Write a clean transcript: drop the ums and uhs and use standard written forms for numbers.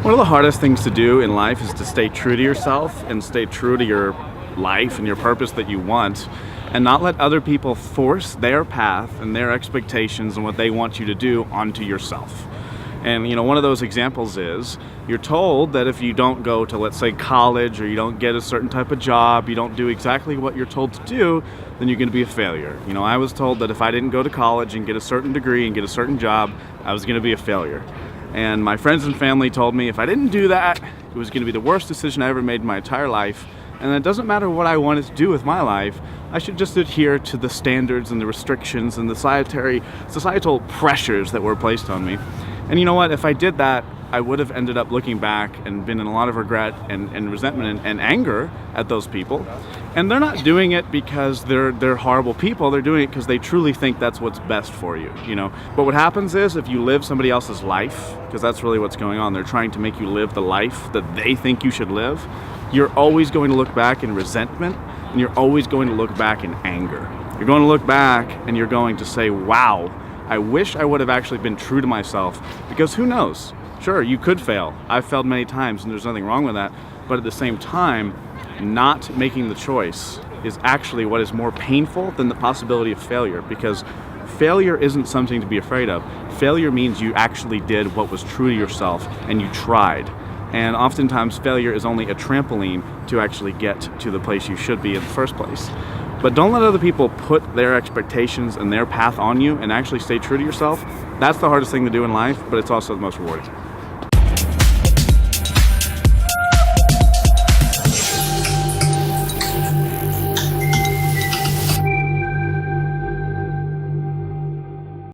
One of the hardest things to do in life is to stay true to yourself and stay true to your life and your purpose that you want, and not let other people force their path and their expectations and what they want you to do onto yourself. And one of those examples is you're told that if you don't go to, let's say, college, or you don't get a certain type of job, you don't do exactly what you're told to do, then you're going to be a failure. I was told that if I didn't go to college and get a certain degree and get a certain job, I was going to be a failure. And my friends and family told me if I didn't do that, it was going to be the worst decision I ever made in my entire life. And it doesn't matter what I wanted to do with my life, I should just adhere to the standards and the restrictions and the societal pressures that were placed on me. And you know what? If I did that, I would have ended up looking back and been in a lot of regret and resentment and anger at those people. And they're not doing it because they're horrible people. They're doing it because they truly think that's what's best for you, But what happens is if you live somebody else's life, because that's really what's going on, they're trying to make you live the life that they think you should live, you're always going to look back in resentment, and you're always going to look back in anger. You're going to look back and you're going to say, wow, I wish I would have actually been true to myself, because who knows? Sure, you could fail. I've failed many times and there's nothing wrong with that. But at the same time, not making the choice is actually what is more painful than the possibility of failure, because failure isn't something to be afraid of. Failure means you actually did what was true to yourself and you tried. And oftentimes failure is only a trampoline to actually get to the place you should be in the first place. But don't let other people put their expectations and their path on you, and actually stay true to yourself. That's the hardest thing to do in life, but it's also the most rewarding.